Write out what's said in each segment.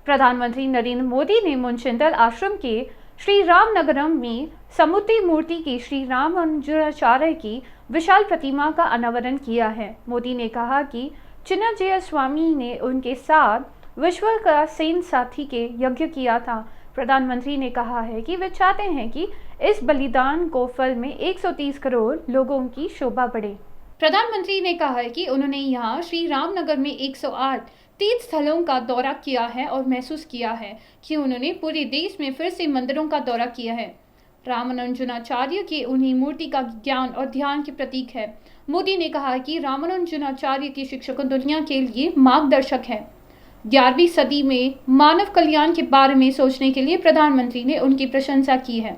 प्रधानमंत्री नरेंद्र मोदी ने मुनचिंदल आश्रम के श्री रामनगरम में समुद्री मूर्ति की श्री रामानुजाचार्य की विशाल प्रतिमा का अनावरण किया है। मोदी ने कहा कि चिन्नजय स्वामी ने उनके साथ विश्व का सेन साथी के यज्ञ किया था। प्रधानमंत्री ने कहा है कि वे चाहते हैं कि इस बलिदान को फल में 130 करोड़ लोगों की शोभा बढ़े। प्रधानमंत्री ने कहा है कि उन्होंने यहाँ श्री रामनगर में 108 तीर्थ स्थलों का दौरा किया है और महसूस किया है कि उन्होंने पूरे देश में फिर से मंदिरों का दौरा किया है। रामानुजाचार्य की उन्हीं मूर्ति का ज्ञान और ध्यान के प्रतीक है। मोदी ने कहा कि रामानुजाचार्य की शिक्षकों दुनिया के लिए मार्गदर्शक है। 11वीं सदी में मानव कल्याण के बारे में सोचने के लिए प्रधानमंत्री ने उनकी प्रशंसा की है।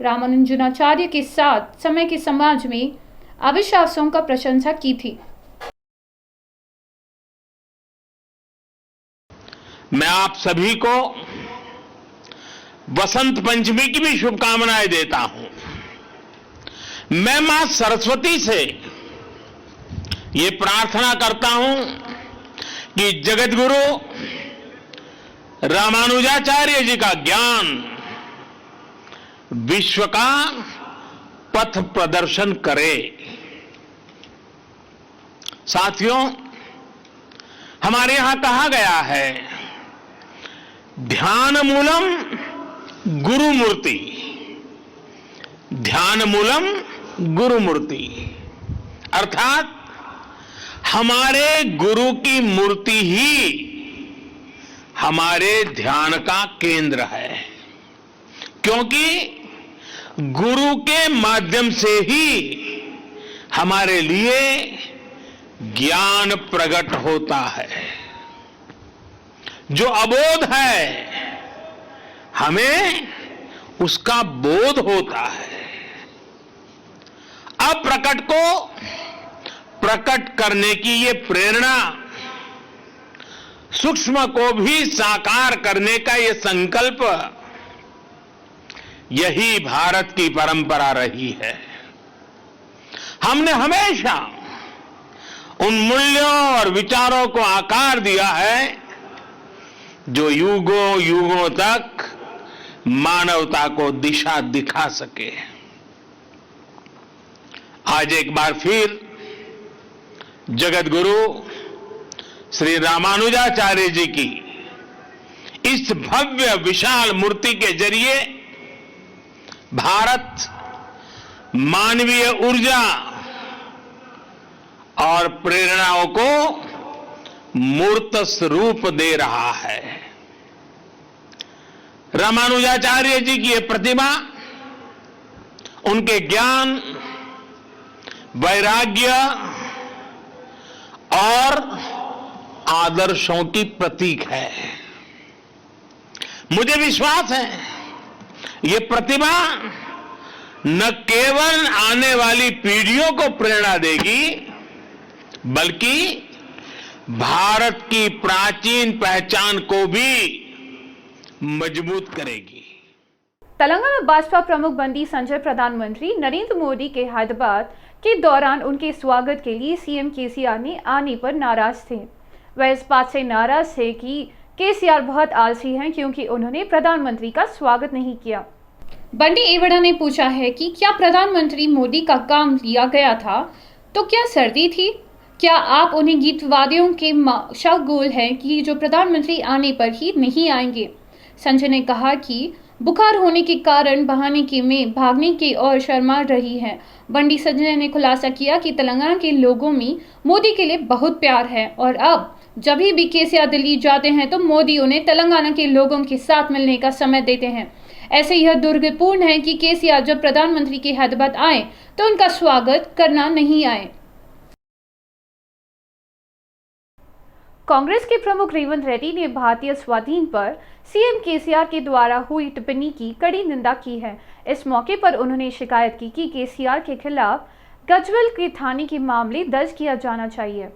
रामानुजाचार्य के साथ समय के समाज में अविश्वासों का प्रशंसा की थी। मैं आप सभी को वसंत पंचमी की भी शुभकामनाएं देता हूं। मैं मां सरस्वती से ये प्रार्थना करता हूं कि जगतगुरु रामानुजाचार्य जी का ज्ञान विश्व का पथ प्रदर्शन करे। साथियों, हमारे यहां कहा गया है, ध्यान मूलम गुरु मूर्ति, ध्यान मूलम गुरु मूर्ति, अर्थात हमारे गुरु की मूर्ति ही हमारे ध्यान का केंद्र है, क्योंकि गुरु के माध्यम से ही हमारे लिए ज्ञान प्रकट होता है। जो अबोध है हमें उसका बोध होता है। अप्रकट को प्रकट करने की ये प्रेरणा, सूक्ष्म को भी साकार करने का ये संकल्प, यही भारत की परंपरा रही है। हमने हमेशा उन मूल्यों और विचारों को आकार दिया है जो युगों युगों तक मानवता को दिशा दिखा सके। आज एक बार फिर जगत गुरु श्री रामानुजाचार्य जी की इस भव्य विशाल मूर्ति के जरिए भारत मानवीय ऊर्जा और प्रेरणाओं को मूर्त स्वरूप दे रहा है। रामानुजाचार्य जी की यह प्रतिभा उनके ज्ञान, वैराग्य और आदर्शों की प्रतीक है। मुझे विश्वास है ये प्रतिभा न केवल आने वाली पीढ़ियों को प्रेरणा देगी, बल्कि भारत की प्राचीन पहचान को भी मजबूत करेगी। तेलंगाना भाजपा प्रमुख बंडी संजय प्रधानमंत्री नरेंद्र मोदी के हैदराबाद के दौरान उनके स्वागत के लिए सीएम केसीआर ने आने पर नाराज थे। वह इस बात से नाराज थे कि केसीआर बहुत आलसी हैं क्योंकि उन्होंने प्रधानमंत्री का स्वागत नहीं किया। बंडी एवड़ा ने पूछा है कि क्या प्रधानमंत्री मोदी का काम लिया गया था तो क्या सर्दी थी? क्या आप उन्हें गीतवादियों के शगोल हैं कि जो प्रधानमंत्री आने पर ही नहीं आएंगे? संजय ने कहा कि बुखार होने के कारण बहाने के में भागने की ओर शर्मा रही है। बंडी संजय ने खुलासा किया कि तेलंगाना के लोगों में मोदी के लिए बहुत प्यार है और अब जब भी केसीआर दिल्ली जाते हैं तो मोदी उन्हें तेलंगाना के लोगों के साथ मिलने का समय देते हैं। ऐसे यह दुर्भाग्यपूर्ण है कि केसीआर जब प्रधानमंत्री के हैदराबाद आए तो उनका स्वागत करना नहीं आए। कांग्रेस के प्रमुख रेवंत रेड्डी ने भारतीय स्वाधीन पर सीएम केसीआर के द्वारा हुई टिप्पणी की कड़ी निंदा की है। इस मौके पर उन्होंने शिकायत की कि केसीआर के खिलाफ गजवल के थाने के मामले दर्ज किया जाना चाहिए।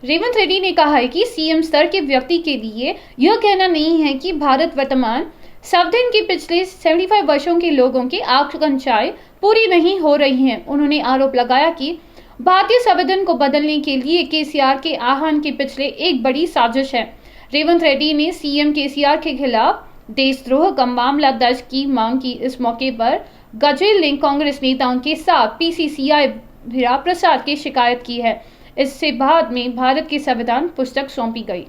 रेवंत रेड्डी ने कहा है कि सीएम स्तर के व्यक्ति के लिए यह कहना नहीं है कि भारत वर्तमान संविधान के पिछले 75 वर्षों के लोगों की आकांक्षाएं पूरी नहीं हो रही हैं। उन्होंने आरोप लगाया कि भारतीय संविधान को बदलने के लिए केसीआर के आह्वान के पिछले एक बड़ी साजिश है। रेवंत रेड्डी ने सीएम केसीआर के खिलाफ देशद्रोह का मामला दर्ज की मांग की। इस मौके पर गजेल ने कांग्रेस नेताओं के साथ पीसीसीआई भिरा प्रसाद की शिकायत की है। इससे बाद में भारत के संविधान पुस्तक सौंपी गई।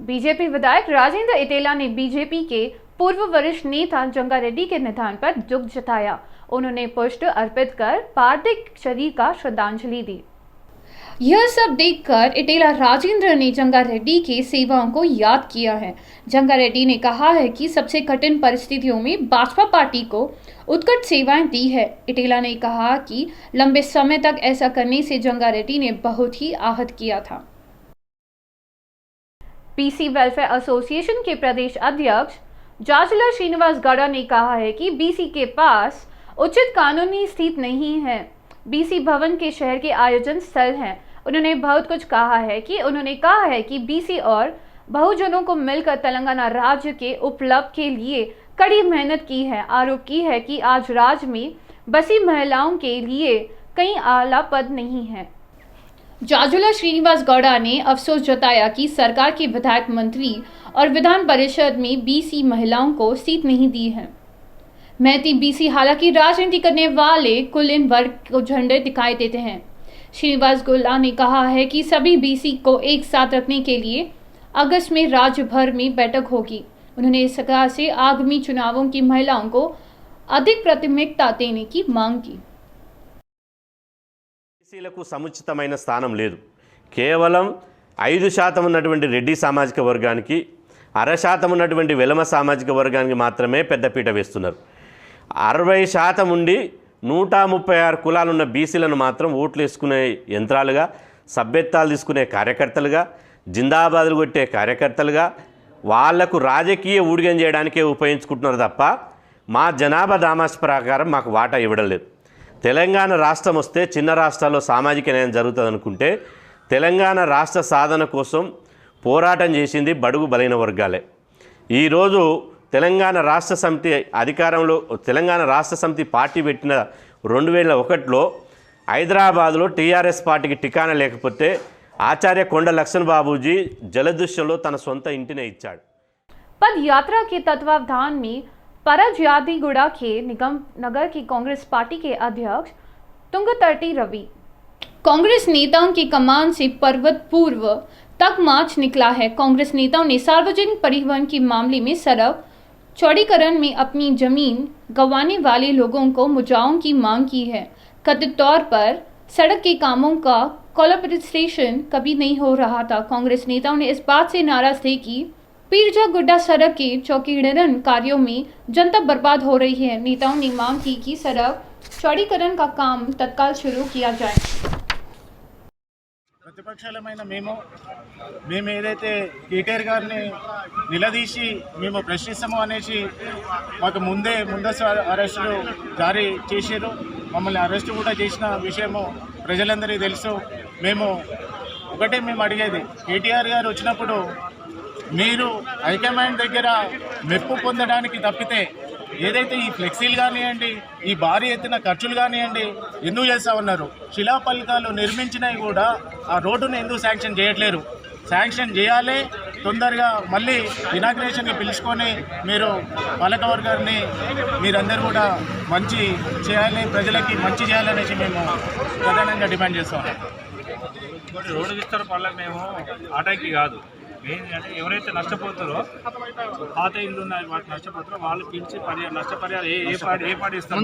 बीजेपी विधायक राजेंद्र इटेला ने बीजेपी के पूर्व वरिष्ठ नेता जंगारेड्डी के निधन पर दुख जताया। उन्होंने पुष्प अर्पित कर पार्थिव शरीर का श्रद्धांजलि दी। यह सब देखकर इटेला राजेंद्र ने जंगारेड्डी की सेवाओं को याद किया है। जंगारेड्डी ने कहा है कि सबसे कठिन परिस्थितियों में भाजपा पार्टी को उत्कृष्ट सेवाएं दी है। इटेला ने कहा कि लंबे समय तक ऐसा करने से जंगारेड्डी ने बहुत ही आहत किया था। पीसी वेलफेयर एसोसिएशन के प्रदेश अध्यक्ष जाजुला श्रीनिवास गौड़ा ने कहा है कि बीसी के पास उचित कानूनी स्थिति नहीं है। बीसी भवन के शहर के आयोजन स्थल हैं। उन्होंने बहुत कुछ कहा है कि बीसी और बहुजनों को मिलकर तेलंगाना राज्य के उपलब्ध के लिए कड़ी मेहनत की है। आरोप की है कि आज राज्य में बसी महिलाओं के लिए कई आला पद नहीं है। जाजुला श्रीनिवास गौड़ा ने अफसोस जताया कि सरकार के विधायक मंत्री और विधान परिषद में बीसी महिलाओं को सीट नहीं दी है। मैती बीसी हालांकि राजनीति करने वाले कुल इन वर्ग को झंडे दिखाई देते हैं। श्रीनिवास गौड़ा ने कहा है कि सभी बीसी को एक साथ रखने के लिए अगस्त में राज्य भर में बैठक होगी। उन्होंने इस सरकार से आगामी चुनावों की महिलाओं को अधिक प्राथमिकता देने की मांग की। బీసీలకు సముచితమైన స్థానం లేదు। కేవలం 5% ఉన్నటువంటి రెడ్డి సామాజిక వర్గానికి 0.5% ఉన్నటువంటి వెలమ సామాజిక వర్గానికి మాత్రమే పెద్దపీట వేస్తున్నారు। 60% ఉండి 136 కులాలున్న బీసీలను మాత్రం ఓట్లు వేసుకునే యంత్రాలుగా, సభ్యత్వాలు తీసుకునే కార్యకర్తలుగా, జిందాబాదులు కొట్టే కార్యకర్తలుగా వాళ్లకు రాజకీయ ఊడిగం చేయడానికే ఉపయోగించుకుంటున్నారు తప్ప మా జనాభా దామాష ప్రకారం మాకు వాటా ఇవ్వడం లేదు। తెలంగాణ రాష్ట్రం వస్తే చిన్న రాష్ట్రాల్లో సామాజిక న్యాయం జరుగుతుంది అనుకుంటే తెలంగాణ రాష్ట్ర సాధన కోసం పోరాటం చేసింది బడుగు బలైన వర్గాలే। ఈరోజు తెలంగాణ రాష్ట్ర సమితి అధికారంలో తెలంగాణ రాష్ట్ర సమితి పార్టీ పెట్టిన 2001లో హైదరాబాద్లో టీఆర్ఎస్ పార్టీకి ఠికానా లేకపోతే ఆచార్య కొండ లక్ష్మణ్ బాబూజీ జలదృశ్యంలో తన సొంత ఇంటినే ఇచ్చాడు। पद यात्रा के तत्वावधान में परजादीगुड़ा के निगम नगर की कांग्रेस पार्टी के अध्यक्ष तुंगतर्टी रवि कांग्रेस नेताओं की कमान से पर्वत पूर्व तक मार्च निकला है। कांग्रेस नेताओं ने सार्वजनिक परिवहन के मामले में सड़क चौड़ीकरण में अपनी जमीन गंवाने वाले लोगों को मुआवजे की मांग की है। कथित तौर पर सड़क के कामों का कोलैबोरेशन कभी नहीं हो रहा था। कांग्रेस नेताओं ने इस बात से नाराज थे कि पीरजा गुड्डा सड़क के चौकीकरण कार्यों में जनता बर्बाद हो रही है। नेताओं ने मांग की कि सड़क चौड़ीकरण का काम तत्काल शुरू किया जाए। ప్రతిపక్షాలమైన మేము ఏదైతే కేటీఆర్ గారిని నిలదీసి మేము ప్రశ్నిస్తామో అనేసి మాకు ముందస్తు అరెస్టులు జారీ చేశారు। మమ్మల్ని అరెస్టు కూడా చేసిన విషయము ప్రజలందరికీ తెలుసు। మేము అడిగేది కేటీఆర్ గారు వచ్చినప్పుడు మీరు హైకమాండ్ దగ్గర మెప్పు పొందడానికి తప్పితే ఏదైతే ఈ ఫ్లెక్సీలు కానివ్వండి, ఈ భారీ ఎత్తున ఖర్చులు కానివ్వండి ఎందుకు చేస్తూ ఉన్నారు? శిలాఫలకాలు నిర్మించినవి కూడా ఆ రోడ్డును ఎందుకు శాంక్షన్ చేయట్లేరు? శాంక్షన్ చేయాలి తొందరగా, మళ్ళీ ఇనాగ్రేషన్కి పిలుచుకొని మీరు పాలకవర్గాన్ని మీరందరూ కూడా మంచి చేయాలి, ప్రజలకి మంచి చేయాలనేసి మేము ప్రధానంగా డిమాండ్ చేస్తూ ఉన్నాం। రోడ్డు విస్తరణ పనుల మేము ఆటంకి కాదు, ఏంటంటే ఎవరైతే నష్టపోతారో పాత ఇల్లు ఉన్నాయి వాటి నష్టపోతారో వాళ్ళు పిలిచి నష్టపరిహారం ఏ పార్టీ ఇస్తారు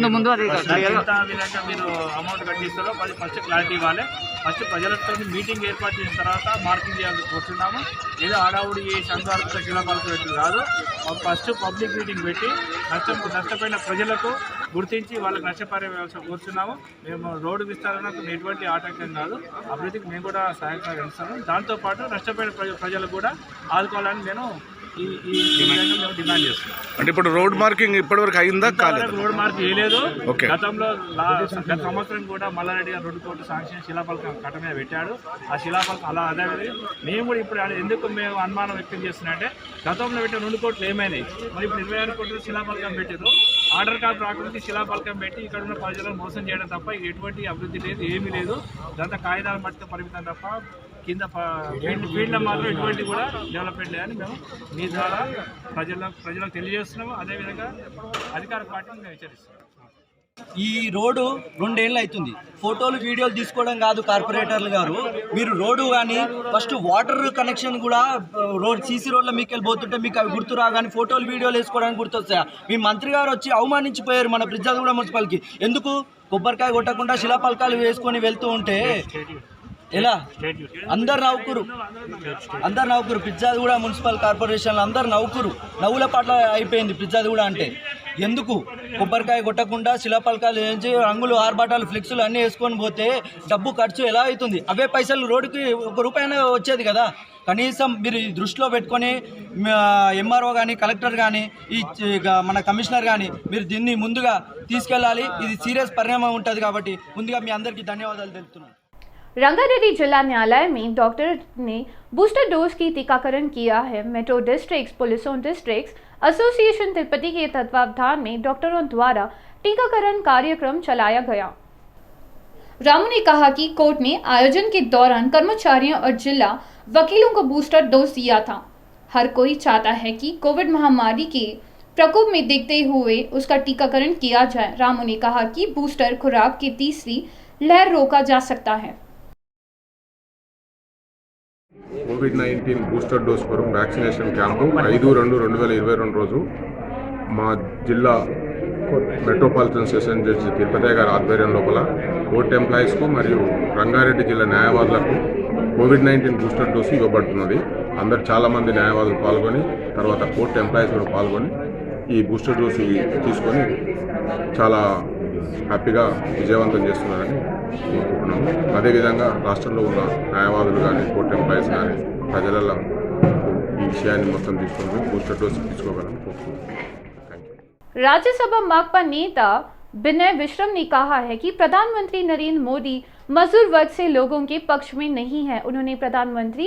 విధంగా మీరు అమౌంట్ కట్టిస్తారో అది ఫస్ట్ క్లారిటీ ఇవ్వాలి। ఫస్ట్ ప్రజలతో మీటింగ్ ఏర్పాటు చేసిన తర్వాత మార్కింగ్ చేయాలని కోరుతున్నాము। ఏదో ఆడావుడి ఏ సంఘాలతో శిలాపాలకు పెట్టి కాదు, ఫస్ట్ పబ్లిక్ మీటింగ్ పెట్టి నష్టపోయిన ప్రజలకు గుర్తించి వాళ్ళకి నష్టపరిహారం కోరుతున్నాము। మేము రోడ్డు విస్తరణకు ఎటువంటి ఆటంకం కాదు, అభివృద్ధికి మేము కూడా సహాయకంగా ఇస్తాము। దాంతోపాటు నష్టపోయిన ప్రజలకు కూడా ఆదుకోవాలని నేను ఈ డిమాండ్ చేస్తున్నాను। అంటే ఇప్పుడు రోడ్ మార్కింగ్ ఇప్పటివరకు అయిందా కాలేదు? రోడ్ మార్కింగ్ వేయలేదు। గతంలో గత సంవత్సరం కూడా మల్లారెడ్డి గారు 2 కోట్ల శాంక్షన్ శిలాఫలకం కట్ట మీద పెట్టాడు। ఆ శిలాఫలకం అలా అదే మేము కూడా ఇప్పుడు ఎందుకు మేము అనుమానం వ్యక్తం చేస్తున్నామంటే గతంలో పెట్టిన 2 కోట్లు ఏమైనాయి, మరి ఇప్పుడు 26 కోట్ల శిలాఫలకం పెట్టారు। ఆర్డర్ కార్డు రాకుండా శిలాఫలకం పెట్టి ఇక్కడ ఉన్న ప్రజలను మోసం చేయడం తప్ప ఎటువంటి అభివృద్ధి లేదు, ఏమీ లేదు। దాంతో కాగితాల మట్టుకు పరిమితం తప్ప కింద ఫీల్డ్లో మాత్రం ఎటువంటి కూడా డెవలప్మెంట్ లేదని మేము మీ ద్వారా ప్రజలకు తెలియజేస్తున్నాము. అదేవిధంగా అధికార పార్టీని మేము హెచ్చరిస్తున్నాం. ఈ రోడ్డు 2 ఏళ్ళు అవుతుంది. ఫోటోలు వీడియోలు తీసుకోవడం కాదు కార్పొరేటర్లు గారు, మీరు రోడ్డు కానీ ఫస్ట్ వాటర్ కనెక్షన్ కూడా రోడ్ సీసీ రోడ్లో మీకు వెళ్ళిపోతుంటే మీకు అవి గుర్తురా, కానీ ఫోటోలు వీడియోలు వేసుకోవడానికి గుర్తొస్తాయా? మీ మంత్రి గారు వచ్చి అవమానించిపోయారు మన బ్రిడ్జాదిగూడ మున్సిపాలిటీకి. ఎందుకు కొబ్బరికాయ కొట్టకుండా శిలాపలకాలు వేసుకొని వెళ్తూ ఉంటే ఎలా? అందరు నవ్వుకురు బ్రిడ్జాదిగూడ మున్సిపల్ కార్పొరేషన్లో అందరు నవ్వుల పాటలు అయిపోయింది బ్రిడ్జాదిగూడ అంటే. ఎందుకు కొబ్బరికాయ కొట్టకుండా శిలాపలకాలు వేయించి రంగులు ఆర్బాటాలు ఫ్లెక్సులు అన్నీ వేసుకొని పోతే డబ్బు ఖర్చు ఎలా అవుతుంది? అవే పైసలు రోడ్డుకి ₹1 వచ్చేది కదా. కనీసం మీరు దృష్టిలో పెట్టుకొని ఎంఆర్ఓ కానీ కలెక్టర్ కానీ మన కమిషనర్ కానీ మీరు దీన్ని ముందుగా తీసుకెళ్ళాలి. ఇది సీరియస్ పరిణామం ఉంటుంది కాబట్టి ముందుగా మీ అందరికీ ధన్యవాదాలు తెలుపుతున్నాను. रंगारेड्डी जिला न्यायालय में डॉक्टर ने बूस्टर डोज की टीकाकरण किया है। मेट्रो डिस्ट्रिक्ट्स, पुलिसों डिस्ट्रिक्ट्स एसोसिएशन तिरुपति के तत्वावधान में डॉक्टरों द्वारा टीकाकरण कार्यक्रम चलाया गया। रामू ने कहा कि कोर्ट ने आयोजन के दौरान कर्मचारियों और जिला वकीलों को बूस्टर डोज दिया था। हर कोई चाहता है कि कोविड महामारी के प्रकोप में देखते हुए उसका टीकाकरण किया जाए। रामू ने कहा कि बूस्टर खुराक की तीसरी लहर रोका जा सकता है। కోవిడ్-19 బూస్టర్ డోస్ కొరకు వ్యాక్సినేషన్ క్యాంపు 5/2/2022 రోజు మా జిల్లా మెట్రోపాలిటన్ సెషన్ జడ్జి తిరుపతి గారి ఆధ్వర్యం లోపల కోర్టు ఎంప్లాయీస్కు మరియు రంగారెడ్డి జిల్లా న్యాయవాదులకు కోవిడ్-19 బూస్టర్ డోసు ఇవ్వబడుతున్నది. అందరు చాలామంది న్యాయవాదులు పాల్గొని తర్వాత కోర్టు ఎంప్లాయీస్ కూడా పాల్గొని ఈ బూస్టర్ డోసు తీసుకొని చాలా హ్యాపీగా విజయవంతం చేస్తున్నారని కోరుకుంటున్నాము. అదేవిధంగా రాష్ట్రంలో ఉన్న న్యాయవాదులు కానీ కోర్టు ఎంప్లాయీస్ కానీ ప్రజలలో ఈ విషయాన్ని మొత్తం తీసుకొని బూస్టర్ డోసు తీసుకోగలని కోరుకుంటున్నాం. राज्यसभा माकपा नेता विनय विश्रम ने कहा है कि प्रधानमंत्री नरेंद्र मोदी मजदूर वर्ग से लोगों के पक्ष में नहीं है। उन्होंने प्रधानमंत्री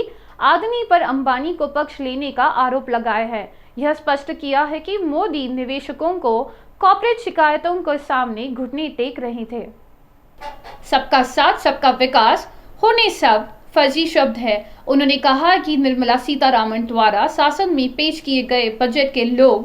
आदमी पर अंबानी को पक्ष लेने का आरोप लगाया है। यह स्पष्ट किया है कि मोदी निवेशकों को कॉर्पोरेट शिकायतों के सामने घुटने टेक रहे थे। सबका साथ सबका विकास होने सब फर्जी शब्द है। उन्होंने कहा कि निर्मला सीतारामन द्वारा शासन में पेश किए गए बजट के लोग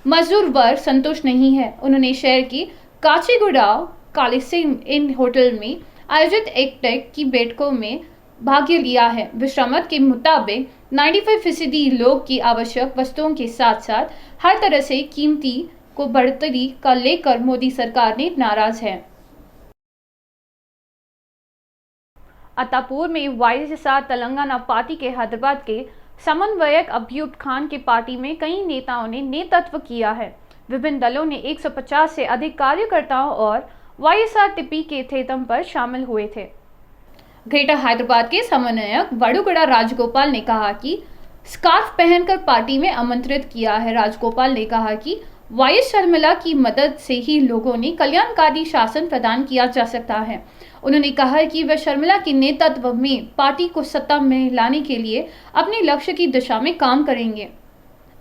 मजदूर वर्ग संतुष्ट नहीं है। उन्होंने शहर की काचीगुड़ा कालीसिंह इन होटल में आयोजित एक टेक की बैठकों में भाग लिया है। विश्रामत के मुताबिक 95% लोग की आवश्यक वस्तुओं के साथ साथ हर तरह से कीमती को बढ़ोतरी का लेकर मोदी सरकार ने नाराज है। अत्तापुर में वाईएसआर तेलंगाना पार्टी के हैदराबाद के समन्वयक अभ्युत खान की पार्टी में कई नेताओं ने नेतृत्व किया है। विभिन्न दलों ने 150 से अधिक कार्यकर्ताओं और वाईएसआर टीपी के थेतम पर शामिल हुए थे। ग्रेटर हैदराबाद के समन्वयक वडुगड़ा राजगोपाल ने कहा कि स्कार्फ पहनकर पार्टी में आमंत्रित किया है। राजगोपाल ने कहा कि वाईएस शर्मिला की मदद से ही लोगों ने कल्याणकारी शासन प्रदान किया जा सकता है। उन्होंने कहा कि वे शर्मिला के नेतृत्व में पार्टी को सत्ता में लाने के लिए अपने लक्ष्य की दिशा में काम करेंगे।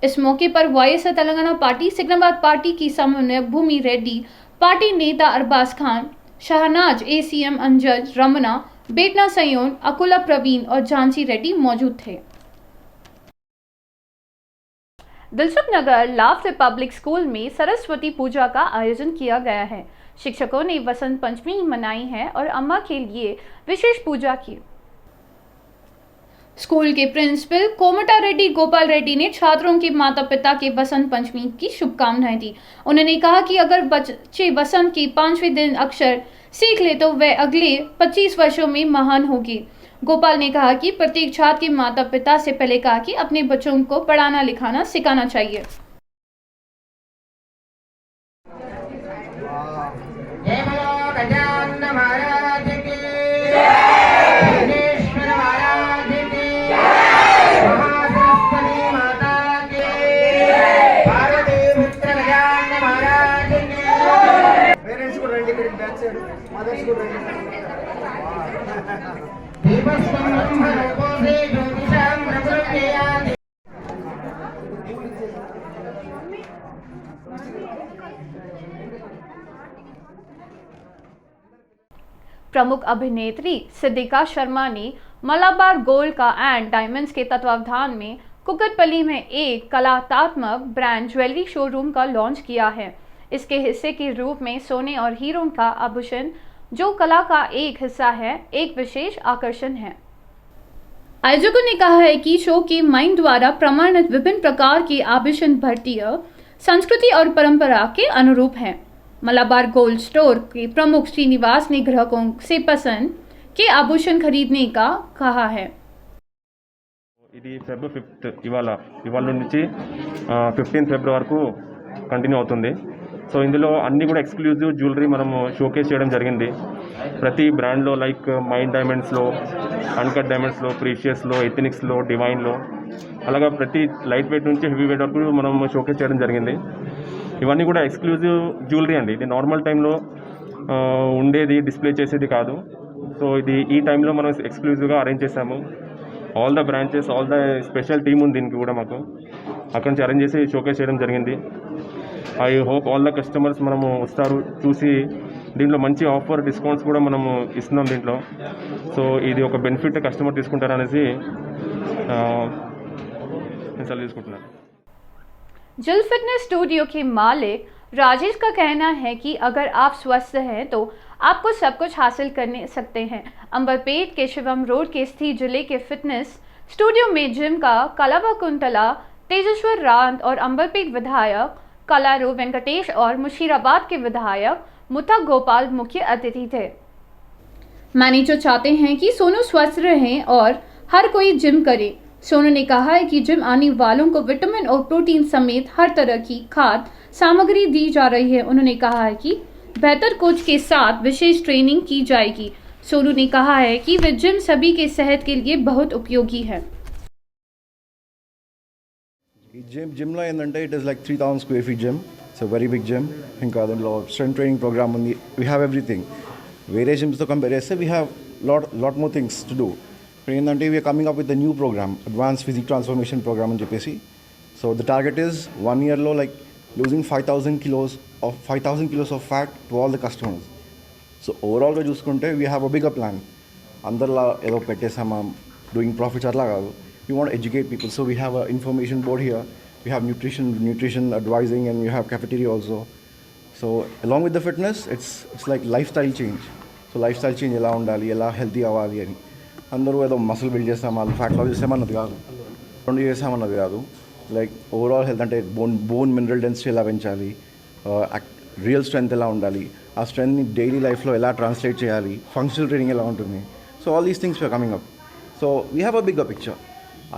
इस मौके पर YSR Telangana party Secunderabad party की समन्वयक भूमि रेड्डी, पार्टी नेता अरबाज खान, शहनाज, एसीएम अंजज, रमना, बेटना सयोन, अकुला प्रवीण और झांसी रेड्डी मौजूद थे। दिलसुख नगर लाफ्ट पब्लिक स्कूल में सरस्वती पूजा का आयोजन किया गया है। शिक्षकों ने वसंत पंचमी मनाई है और अम्मा के लिए विशेष पूजा की। स्कूल के प्रिंसिपल कोमटा रेड्डी गोपाल रेड्डी ने छात्रों के माता पिता के वसंत पंचमी की शुभकामनाएं दी। उन्होंने कहा कि अगर बच्चे वसंत के 5वें दिन अक्षर सीख ले तो वे अगले 25 वर्षों में महान होगी। गोपाल ने कहा कि प्रत्येक छात्र के माता पिता से पहले कहा कि अपने बच्चों को पढ़ाना लिखाना सिखाना चाहिए। प्रमुख अभिनेत्री सिद्धिका शर्मा ने मलाबार गोल्ड का एंड डायमंड्स के तत्वावधान में कुकटपल्ली में एक कलात्मक ब्रांड ज्वेलरी शोरूम का लॉन्च किया है। इसके हिस्से के रूप में सोने और हीरों का आभूषण, जो कला का एक हिस्सा है, एक विशेष आकर्षण है। आयोजकों ने कहा है कि शो के माइंड द्वारा प्रमाणित विभिन्न प्रकार के आभूषण भारतीय संस्कृति और परंपरा के अनुरूप हैं। मलाबार गोल्ड स्टोर के प्रमुख श्रीनिवास ने ग्राहकों से पसंद के आभूषण खरीदने का कहा है। ఇది ఫెబ్ 5th ఇవాళ నుంచి 15th ఫెబ్రవరి వరకు కంటిన్యూ అవుతుంది। సో ఇందులో అన్నీ కూడా ఎక్స్క్లూజివ్ జ్యువెలరీ మనము షోకేస్ చేయడం జరిగింది। ప్రతి బ్రాండ్లో లైక్ మైండ్ డైమండ్స్లో, అన్కట్ డైమండ్స్లో, ప్రీషియస్లో, ఎథనిక్స్లో, డివైన్లో, అలాగా ప్రతి లైట్ వెయిట్ నుంచి హెవీ వెయిట్ వరకు మనం షోకేస్ చేయడం జరిగింది। ఇవన్నీ కూడా ఎక్స్క్లూజివ్ జ్యువెలరీ అండి। ఇది నార్మల్ టైంలో ఉండేది, డిస్ప్లే చేసేది కాదు। సో ఇది ఈ టైంలో మనం ఎక్స్క్లూజివ్గా అరేంజ్ చేసాము। All the branches, all the special team ఉంది దీనికి కూడా మాకు, అక్కడి నుంచి అరేంజ్ చేసి షోకేస్ చేయడం జరిగింది। I hope all the customers మనము వస్తారు చూసి, దీంట్లో మంచి ఆఫర్ డిస్కౌంట్స్ కూడా మనము ఇస్తున్నాం దీంట్లో। సో ఇది ఒక బెనిఫిట్ కస్టమర్ తీసుకుంటారనేసి నేను సలహా తీసుకుంటున్నాను। जिल फिटनेस स्टूडियो के मालिक राजेश का कहना है कि अगर आप स्वस्थ हैं तो आपको सब कुछ हासिल कर सकते हैं। अंबरपेट के शिवम रोड के स्थित जिले के फिटनेस स्टूडियो में जिम का कलावा कुंतला, तेजेश्वर रांत और अंबरपेट विधायक कलारू वेंकटेश और मुशीराबाद के विधायक मुता गोपाल मुख्य अतिथि थे। मैनेजर चाहते हैं कि सोनू स्वस्थ रहें और हर कोई जिम करे। सोनू ने कहा है कि जिम आने वालों को विटामिन और प्रोटीन समेत हर तरह की खाद्य सामग्री दी जा रही है। उन्होंने कहा है कि बेहतर कोच के साथ विशेष ट्रेनिंग की जाएगी। सोनू ने कहा है कि वे जिम सभी के सेहत के लिए बहुत उपयोगी है। జిమ్లో ఏంటంటే it is like 3000 square feet gym. It's a very big gym. ఇంకా దాంట్లో స్ట్రెంత్ ట్రైనింగ్ ప్రోగ్రామ్ ఉంది. We have everything. వేరే జిమ్స్తో కంపేర్ చేస్తే we have lot more things to do. ఇప్పుడు ఏంటంటే we are coming up with the new program, advance physique transformation program అని చెప్పేసి. సో ద టార్గెట్ ఈస్ 1 yearలో like losing 5,000 kilos of fat to all the customers. సో ఓవరాల్గా చూసుకుంటే we have a bigger plan. అందరిలా ఏదో పెట్టేసామా డూయింగ్ ప్రాఫిట్స్ అట్లా కాదు. We want to educate people, so we have an information board here. We have nutrition advising, and we have cafeteria also. So along with the fitness, it's like lifestyle change. So lifestyle change ela undali, ela healthy avali ani. Andaru edo muscle build chestam, fat loss chesamannadi kaadu, rendu chesamannadi kaadu. Like overall health ante bone mineral density ela penchali, real strength ela undali, aa strength ni daily life lo ela translate cheyali, functional training ela untundi. So all these things are coming up. So we have a bigger picture.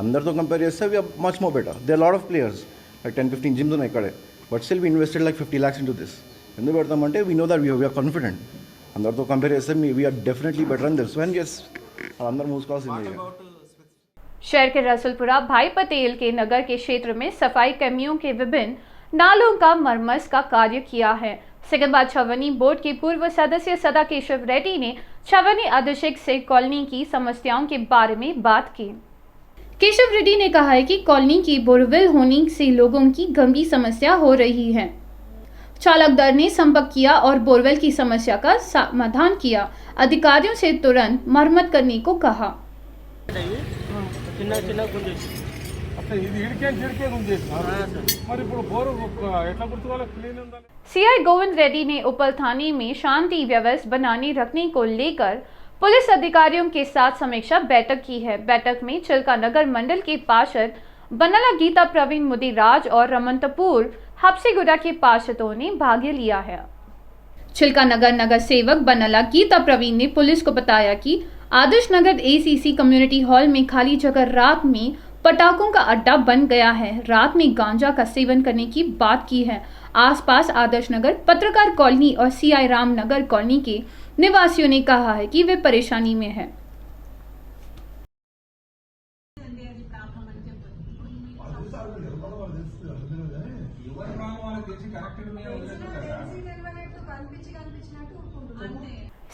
అందరితో compare చేస్తే we are much more better. They are lot of players, like 10-15 gyms ఉన్నాయి ఇక్కడే. But still we invested like 50 lakhs into this. ఎందుకు పెడతామంటే we know that we are confident. అందరితో compare చేస్తే we are definitely better అని తెలుసు. అండ్ ఎస్ అందరూ మూసుకోవాల్సిందే. शहर के रसुलपुरा भाई पटेल के नगर के क्षेत्र में सफाई कर्मियों के विभिन्न नालों का मरम्मत का कार्य किया है। सिकंदराबाद छावनी बोर्ड के पूर्व सदस्य सदा केशव रेड्डी ने छावनी अधीक्षक से कॉलोनी की समस्याओं के बारे में बात की। केशव रेड्डी ने कहा है कि कॉलोनी की बोरवेल होने से लोगों की गंभीर समस्या हो रही है। चालक दल ने संपर्क किया और बोरवेल की समस्या का समाधान किया। अधिकारियों से तुरंत मरम्मत करने को कहा। सीआई गोविंद रेड्डी ने उपल थाने में शांति व्यवस्था बनाने रखने को लेकर पुलिस अधिकारियों के साथ समीक्षा बैठक की है। बैठक में चिल्का नगर मंडल के पार्षद बनला गीता प्रवीण मुदिराज और रमनतपुर हफ्सीगुड़ा के पार्षदों ने भाग लिया है। चिल्का नगर सेवक बनला गीता प्रवीण ने पुलिस को बताया कि Adarsh Nagar ACC community hall में खाली जगह रात में पटाखों का अड्डा बन गया है। रात में गांजा का सेवन करने की बात की है। आसपास आदर्श नगर, पत्रकार कॉलोनी और CI रामनगर कॉलोनी के निवासियों ने कहा है कि वे परेशानी में हैं।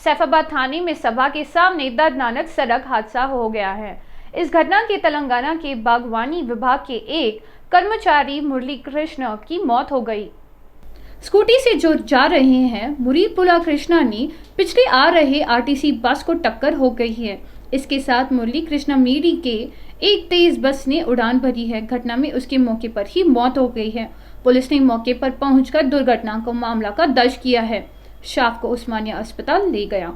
सैफाबाद थाने में सभा के सामने दर्दनाक सड़क हादसा हो गया है। इस घटना के तेलंगाना के बागवानी विभाग के एक कर्मचारी मुरली कृष्ण की मौत हो गई। स्कूटी से जो जा रहे हैं मुरीपुला कृष्णा ने पिछले आ रहे आरटीसी बस को टक्कर हो गई है। इसके साथ मुरली कृष्णा मीरी के एक तेज बस ने उड़ान भरी है। घटना में उसके मौके पर ही मौत हो गई है। पुलिस ने मौके पर पहुंचकर दुर्घटना को मामला का दर्ज किया है। शव को उस्मानिया अस्पताल ले गया।